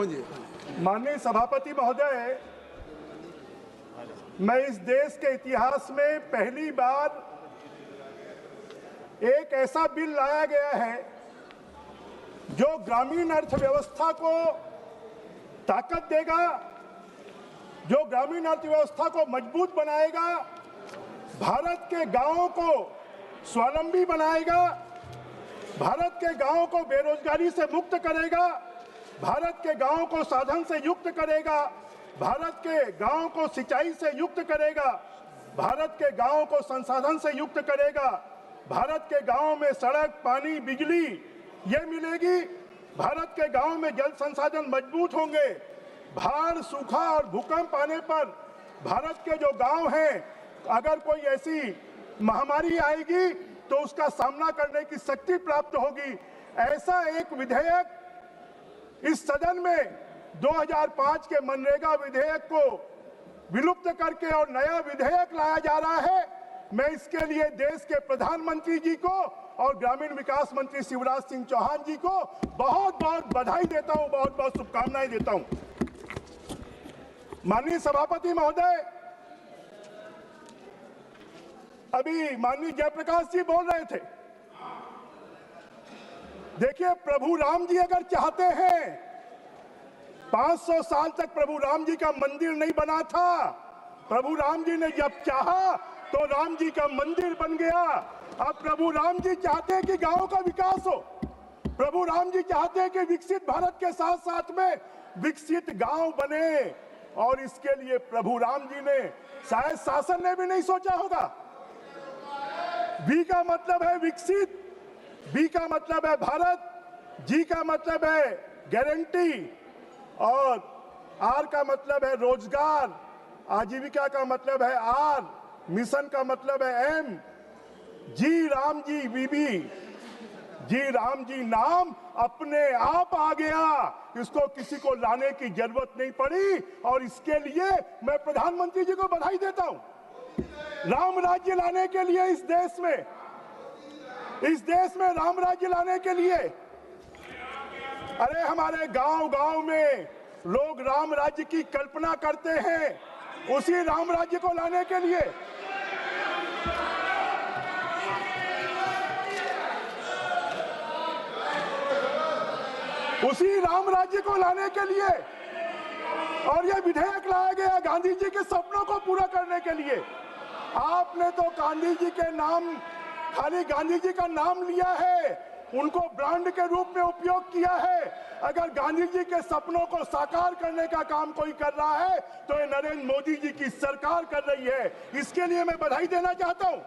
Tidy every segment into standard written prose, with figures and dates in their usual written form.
माननीय सभापति महोदय, मैं इस देश के इतिहास में पहली बार एक ऐसा बिल लाया गया है जो ग्रामीण अर्थव्यवस्था को ताकत देगा, जो ग्रामीण अर्थव्यवस्था को मजबूत बनाएगा, भारत के गांवों को स्वावलंबी बनाएगा, भारत के गांवों को बेरोजगारी से मुक्त करेगा, भारत के गांवों को साधन से युक्त करेगा, भारत के गांवों को सिंचाई से युक्त करेगा, भारत के गांवों को संसाधन से युक्त करेगा, भारत के गांवों में सड़क, पानी, बिजली ये मिलेगी, भारत के गांवों में जल संसाधन मजबूत होंगे। बाढ़, सूखा और भूकंप आने पर भारत के जो गांव हैं, अगर कोई ऐसी महामारी आएगी तो उसका सामना करने की शक्ति प्राप्त होगी। ऐसा एक विधेयक इस सदन में 2005 के मनरेगा विधेयक को विलुप्त करके और नया विधेयक लाया जा रहा है। मैं इसके लिए देश के प्रधानमंत्री जी को और ग्रामीण विकास मंत्री शिवराज सिंह चौहान जी को बहुत बहुत बधाई देता हूं, बहुत बहुत शुभकामनाएं देता हूं। माननीय सभापति महोदय, अभी माननीय जयप्रकाश जी बोल रहे थे, देखिए प्रभु राम जी अगर चाहते हैं, 500 साल तक प्रभु राम जी का मंदिर नहीं बना था। प्रभु राम जी ने जब चाहा तो राम जी का मंदिर बन गया। अब प्रभु राम जी चाहते हैं कि गांवों का विकास हो, प्रभु राम जी चाहते हैं कि विकसित भारत के साथ साथ में विकसित गांव बने, और इसके लिए प्रभु राम जी ने, शायद शासन ने भी नहीं सोचा होगा। वी का मतलब है विकसित, बी का मतलब है भारत, जी का मतलब है गारंटी, और आर का मतलब है रोजगार, आजीविका का मतलब है आर, मिशन का मतलब है एम। जी राम जी बीबी, जी राम जी नाम अपने आप आ गया, इसको किसी को लाने की जरूरत नहीं पड़ी, और इसके लिए मैं प्रधानमंत्री जी को बधाई देता हूं। राम राज्य लाने के लिए इस देश में राम राज्य लाने के लिए, अरे हमारे गांव-गांव में लोग राम राज्य की कल्पना करते हैं, उसी राम राज्य को लाने के लिए और यह विधेयक लाया गया गांधी जी के सपनों को पूरा करने के लिए। आपने तो गांधी जी के नाम, खाली गांधी जी का नाम लिया है, उनको ब्रांड के रूप में उपयोग किया है। अगर गांधी जी के सपनों को साकार करने का काम कोई कर रहा है तो ये नरेंद्र मोदी जी की सरकार कर रही है। इसके लिए मैं बधाई देना चाहता हूं।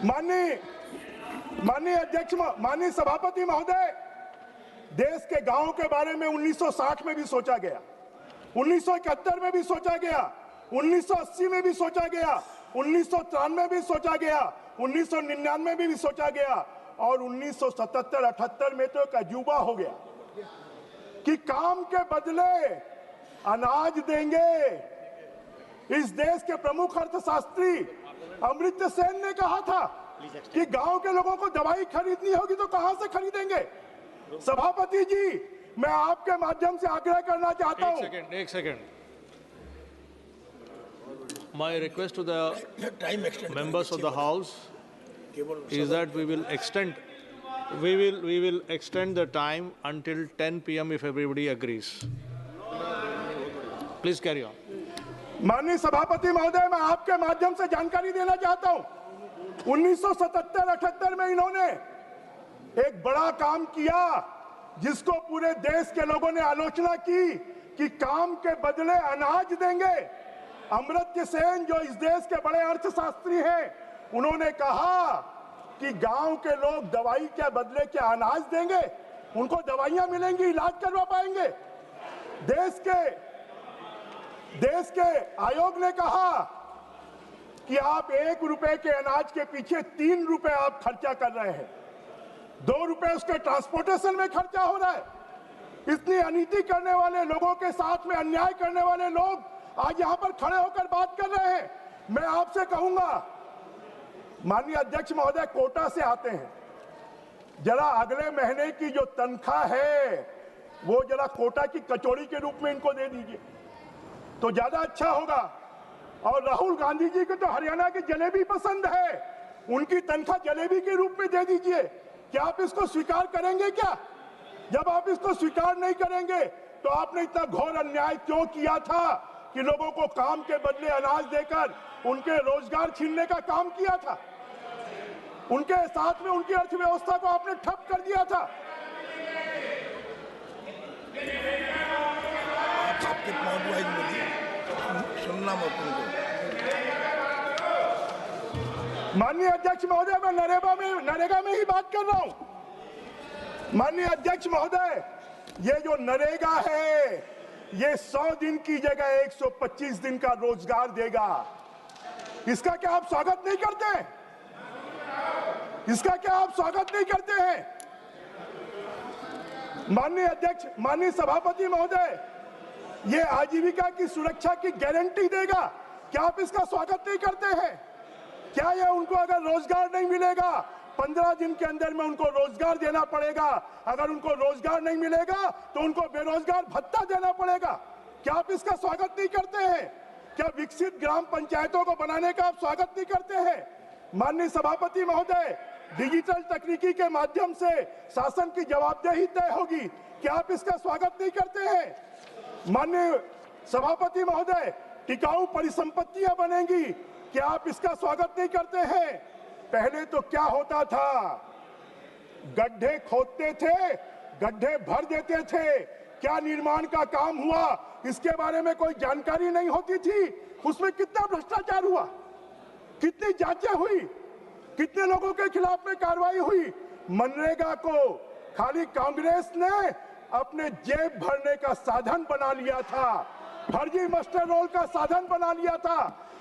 माननीय अध्यक्ष, माननीय सभापति महोदय, देश के गांवों के बारे में 1960 में भी सोचा गया, 1971 में भी सोचा गया, 1980 में भी सोचा गया, 1993 में भी सोचा गया, 1999 में भी सोचा गया, और 1977-78 में तो एक अजूबा हो गया कि काम के बदले अनाज देंगे। इस देश के प्रमुख अर्थशास्त्री अमर्त्य सेन ने कहा था कि गांव के लोगों को दवाई खरीदनी होगी तो कहां से खरीदेंगे। सभापति जी, मैं आपके माध्यम से आग्रह करना चाहता हूं। एक second. My request to the members of the House is that we will extend the time until 10 p.m. if everybody agrees. Please carry on. माननीय सभापति महोदय, मैं आपके माध्यम से जानकारी देना चाहता हूं। 1977-78 में इन्होंने एक बड़ा काम किया जिसको पूरे देश के लोगों ने आलोचना की कि काम के बदले अनाज देंगे। अमर्त्य सेन जो इस देश के बड़े अर्थशास्त्री हैं, उन्होंने कहा कि गांव के लोग दवाई के बदले क्या अनाज देंगे, उनको दवाइयां मिलेंगी, इलाज करवा पाएंगे। देश के आयोग ने कहा कि आप 1 रुपए के अनाज के पीछे 3 रुपए आप खर्चा कर रहे हैं, 2 रुपए उसके ट्रांसपोर्टेशन में खर्चा हो रहा है। इतनी अनीति करने वाले लोगों के साथ में अन्याय करने वाले लोग आज यहां पर खड़े होकर बात कर रहे हैं। मैं आपसे कहूंगा, माननीय अध्यक्ष महोदय कोटा से आते हैं, जरा अगले महीने की जो तनख्वाह है वो जरा कोटा की कचौड़ी के रूप में इनको दे दीजिए तो ज्यादा अच्छा होगा। और राहुल गांधी जी को तो हरियाणा की जलेबी पसंद है, उनकी तनख्वाह जलेबी के रूप में दे दीजिए। क्या आप इसको स्वीकार करेंगे क्या? जब आप इसको स्वीकार नहीं करेंगे तो आपने इतना घोर अन्याय क्यों किया था कि लोगों को काम के बदले अनाज देकर उनके रोजगार छीनने का काम किया था? उनके साथ में उनकी अर्थव्यवस्था को आपने ठप कर दिया था। आपके पॉइंट वाइज बोलिए, सुनना मत उनको। माननीय अध्यक्ष महोदय, मैं नरेगा में ही बात कर रहा हूं। माननीय अध्यक्ष महोदय, ये जो नरेगा है ये 100 दिन की जगह 125 दिन का रोजगार देगा। इसका क्या आप स्वागत नहीं करते हैं? इसका क्या आप स्वागत नहीं करते हैं? माननीय अध्यक्ष, माननीय सभापति महोदय, ये आजीविका की सुरक्षा की गारंटी देगा। क्या आप इसका स्वागत नहीं करते हैं? क्या ये उनको अगर रोजगार नहीं मिलेगा 15 दिन के अंदर में उनको रोजगार देना पड़ेगा? अगर उनको रोजगार नहीं मिलेगा तो उनको बेरोजगार भत्ता देना पड़ेगा। क्या आप इसका स्वागत नहीं करते हैं? क्या विकसित ग्राम पंचायतों को बनाने का आप स्वागत नहीं करते हैं? माननीय सभापति महोदय, डिजिटल तकनीकी के माध्यम से शासन की जवाबदेही तय होगी। क्या आप इसका स्वागत नहीं करते हैं? माननीय सभापति महोदय, टिकाऊ परिसंपत्तियां बनेंगी। क्या आप इसका स्वागत नहीं करते हैं? पहले तो क्या होता था, गड्ढे खोदते थे, गड्ढे भर देते थे, क्या निर्माण का काम हुआ इसके बारे में कोई जानकारी नहीं होती थी। उसमें कितना भ्रष्टाचार हुआ, कितनी जांचें हुई, कितने लोगों के खिलाफ में कार्रवाई हुई। मनरेगा को खाली कांग्रेस ने अपने जेब भरने का साधन बना लिया था, फर्जी मास्टर रोल का साधन बना लिया था।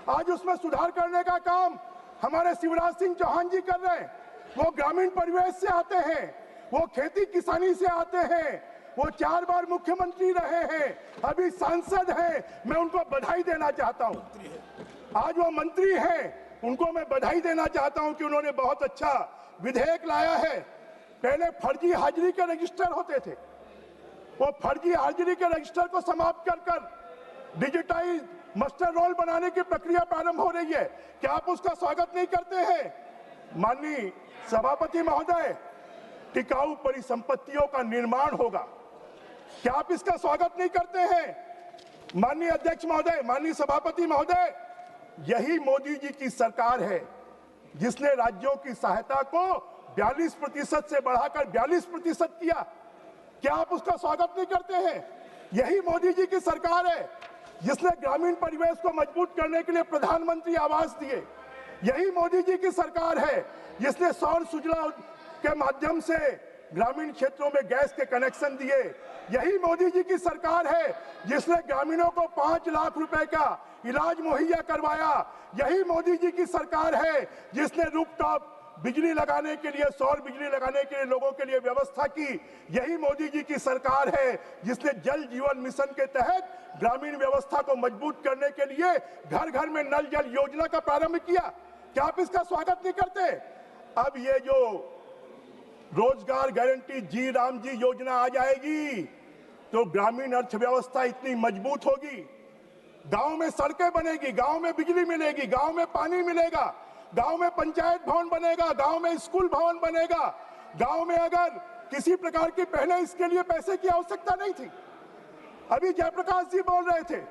आज उसमें सुधार करने का काम हमारे शिवराज सिंह चौहान जी कर रहे हैं। वो ग्रामीण परिवेश से आते हैं, वो खेती किसानी से आते हैं, वो 4 बार मुख्यमंत्री रहे हैं, अभी सांसद हैं। मैं उनको बधाई देना चाहता हूं। आज वो मंत्री हैं, उनको मैं बधाई देना चाहता हूं कि उन्होंने बहुत अच्छा विधेयक लाया है। पहले फर्जी हाजिरी के रजिस्टर होते थे, वो फर्जी हाजिरी के रजिस्टर को समाप्त कर डिजिटाइज मास्टर रोल बनाने की प्रक्रिया प्रारंभ हो रही है। क्या आप उसका स्वागत नहीं करते हैं? माननीय सभापति महोदय, टिकाऊ परिसंपत्तियों का निर्माण होगा। क्या आप इसका स्वागत नहीं करते हैं? माननीय अध्यक्ष महोदय, माननीय सभापति महोदय, यही मोदी जी की सरकार है जिसने राज्यों की सहायता को 42% से बढ़ाकर 42% किया। क्या आप उसका स्वागत नहीं करते हैं? यही मोदी जी की सरकार है जिसने ग्रामीण परिवेश को मजबूत करने के लिए प्रधानमंत्री आवास दिए। यही मोदी जी की सरकार है जिसने सौर सुजला के माध्यम से ग्रामीण क्षेत्रों में गैस के कनेक्शन दिए। यही मोदी जी की सरकार है जिसने ग्रामीणों को 5 लाख रुपए का इलाज मुहैया करवाया। यही मोदी जी की सरकार है जिसने रूफटॉप बिजली लगाने के लिए, सौर बिजली लगाने के लिए लोगों के लिए व्यवस्था की। यही मोदी जी की सरकार है जिसने जल जीवन मिशन के तहत ग्रामीण व्यवस्था को मजबूत करने के लिए घर घर में नल जल योजना का प्रारंभ किया। क्या आप इसका स्वागत नहीं करते? अब ये जो रोजगार गारंटी जी राम जी योजना आ जाएगी तो ग्रामीण अर्थव्यवस्था इतनी मजबूत होगी, गांव में सड़कें बनेगी, गांव में बिजली मिलेगी, गांव में पानी मिलेगा, गांव में पंचायत भवन बनेगा, गांव में स्कूल भवन बनेगा, गांव में अगर किसी प्रकार की पहले इसके लिए पैसे की आवश्यकता नहीं थी। अभी जयप्रकाश जी बोल रहे थे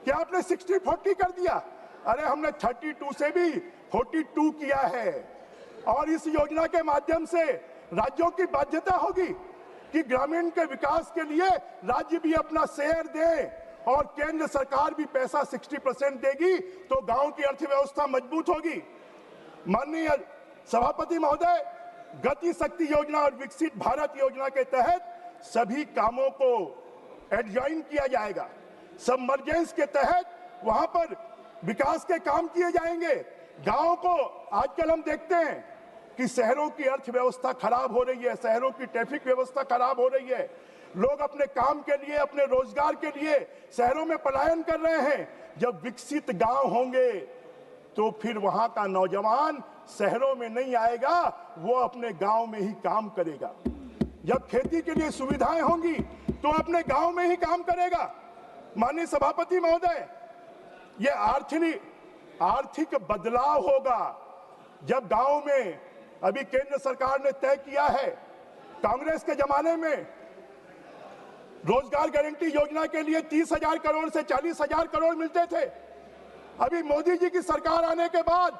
कि आपने 60-40 कर दिया। अरे हमने 32 से भी 42 किया है। और इस योजना के माध्यम से राज्यों की बाध्यता होगी कि ग्रामीण के विकास के लिए राज्य भी अपना शेयर दे और केंद्र सरकार भी पैसा 60% देगी तो गांव की अर्थव्यवस्था मजबूत होगी। माननीय सभापति महोदय, गति शक्ति योजना और विकसित भारत योजना के तहत सभी कामों को एडजॉइन किया जाएगा। सबमर्जेंस के तहत वहां पर विकास के काम किए जाएंगे। गांव को आजकल हम देखते हैं कि शहरों की अर्थव्यवस्था खराब हो रही है, शहरों की ट्रैफिक व्यवस्था खराब हो रही है। लोग अपने काम के लिए, अपने रोजगार के लिए शहरों में पलायन कर रहे हैं। जब विकसित गांव होंगे तो फिर वहां का नौजवान शहरों में नहीं आएगा, वो अपने गांव में ही काम करेगा। जब खेती के लिए सुविधाएं होंगी तो अपने गांव में ही काम करेगा। माननीय सभापति महोदय, ये आर्थिक बदलाव होगा जब गांव में, अभी केंद्र सरकार ने तय किया है, कांग्रेस के जमाने में रोजगार गारंटी योजना के लिए 30,000 करोड़ से 40,000 करोड़ मिलते थे। अभी मोदी जी की सरकार आने के बाद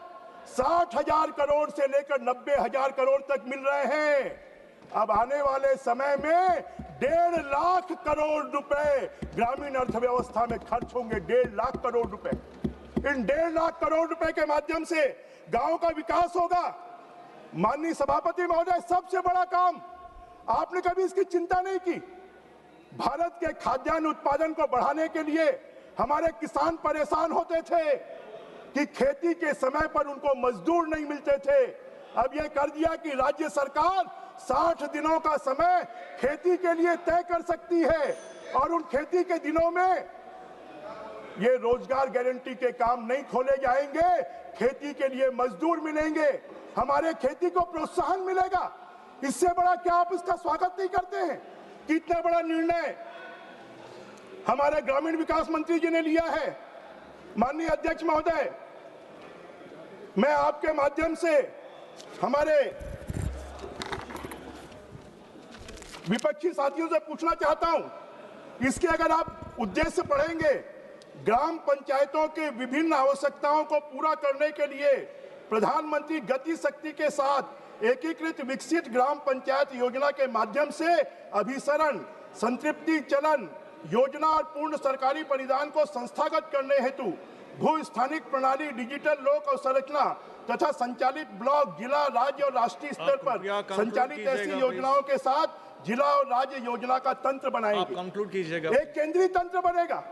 60,000 करोड़ से लेकर 90,000 करोड़ तक मिल रहे हैं। अब आने वाले समय में 1.5 लाख करोड़ रुपए ग्रामीण अर्थव्यवस्था में खर्च होंगे। 1.5 लाख करोड़ रुपए। इन 1.5 लाख करोड़ रुपए के माध्यम से गांव का विकास होगा। माननीय सभापति महोदय, सबसे बड़ा काम, आपने कभी इसकी चिंता नहीं की। भारत के खाद्यान्न उत्पादन को बढ़ाने के लिए हमारे किसान परेशान होते थे कि खेती के समय पर उनको मजदूर नहीं मिलते थे। अब यह कर दिया कि राज्य सरकार 60 दिनों का समय खेती के लिए तय कर सकती है और उन खेती के दिनों में ये रोजगार गारंटी के काम नहीं खोले जाएंगे। खेती के लिए मजदूर मिलेंगे, हमारे खेती को प्रोत्साहन मिलेगा। इससे बड़ा क्या आप इसका स्वागत नहीं करते हैं? कितना बड़ा निर्णय हमारे ग्रामीण विकास मंत्री जी ने लिया है। माननीय अध्यक्ष महोदय, मैं आपके माध्यम से हमारे विपक्षी साथियों से पूछना चाहता हूं, इसके अगर आप उद्देश्य पढ़ेंगे, ग्राम पंचायतों के विभिन्न आवश्यकताओं को पूरा करने के लिए प्रधानमंत्री गति शक्ति के साथ एकीकृत विकसित ग्राम पंचायत योजना के माध्यम से अभिसरण, संतृप्ति चलन योजना और पूर्ण सरकारी परिधान को संस्थागत करने हेतु भू स्थानिक प्रणाली, डिजिटल लोक अवसंरचना तथा संचालित ब्लॉक, जिला, राज्य और राष्ट्रीय स्तर पर संचालित ऐसी योजनाओं के साथ जिला और राज्य योजना का तंत्र बनाएंगे। कंक्लूड कीजिएगा। एक केंद्रीय तंत्र बनेगा,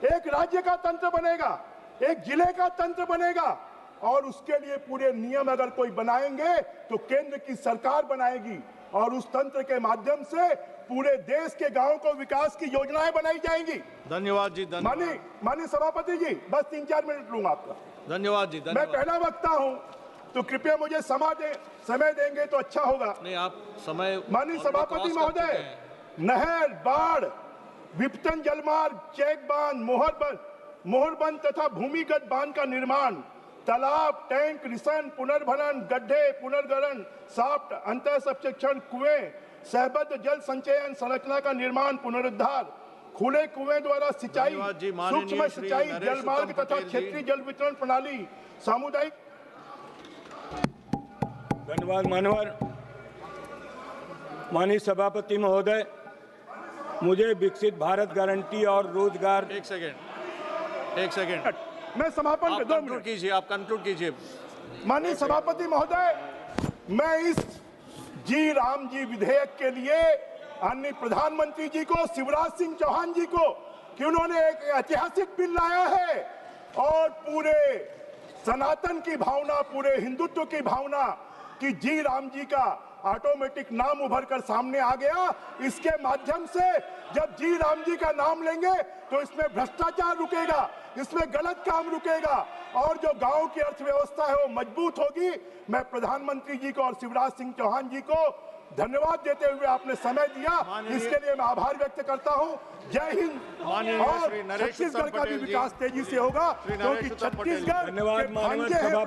एक राज्य का तंत्र बनेगा, एक जिले का तंत्र बनेगा और उसके लिए पूरे नियम अगर कोई बनाएंगे तो केंद्र की सरकार बनाएगी और उस तंत्र के माध्यम से पूरे देश के गांवों को विकास की योजनाएं बनाई जाएंगी। धन्यवाद जी, धन्यवाद। माननीय सभापति जी, बस 3-4 मिनट लूंगा आपका। धन्यवाद जी, धन्यवाद। मैं पहला वक्ता हूं तो कृपया मुझे समय देंगे तो अच्छा होगा। नहीं, आप समय। माननीय सभापति महोदय, नहर, बाढ़, विपतन जलमार्ग, चेक बांध, मोहर बंद तथा भूमिगत बांध का निर्माण, तालाब, टैंक, रिसन, पुनर्भरण, गड्ढे, पुनर्गरण, साफ्ट, अंतर सबसेक्शन, कुएं, सहबद्ध जल संचयन संरचना का निर्माण, पुनरुद्धार, खुले कुएं द्वारा सिंचाई, सूक्ष्म सिंचाई, जलमार्ग तथा क्षेत्रीय जल वितरण प्रणाली, सामुदायिक। धन्यवाद मानवर। माननीय सभापति महोदय, मुझे विकसित भारत गारंटी और रोजगार। एक सेकेंड, मैं समापन कर, 2 मिनट कीजिए, आप कंक्लूड कीजिए। माननीय सभापति महोदय, मैं इस जी राम जी विधेयक के लिए माननीय प्रधानमंत्री जी को, शिवराज सिंह चौहान जी को, कि उन्होंने एक ऐतिहासिक बिल लाया है और पूरे सनातन की भावना, पूरे हिंदुत्व की भावना कि जी राम जी का ऑटोमेटिक नाम उभर कर सामने आ गया। इसके माध्यम से जब जी राम जी का नाम लेंगे तो इसमें भ्रष्टाचार रुकेगा, इसमें गलत काम रुकेगा और जो गांव की अर्थव्यवस्था है वो मजबूत होगी। मैं प्रधानमंत्री जी को और शिवराज सिंह चौहान जी को धन्यवाद देते हुए आपने समय दिया, इसके लिए मैं आभार व्यक्त करता हूं। जय हिंद। और छत्तीसगढ़ का भी विकास तेजी से होगा क्योंकि छत्तीसगढ़ धन्यवाद।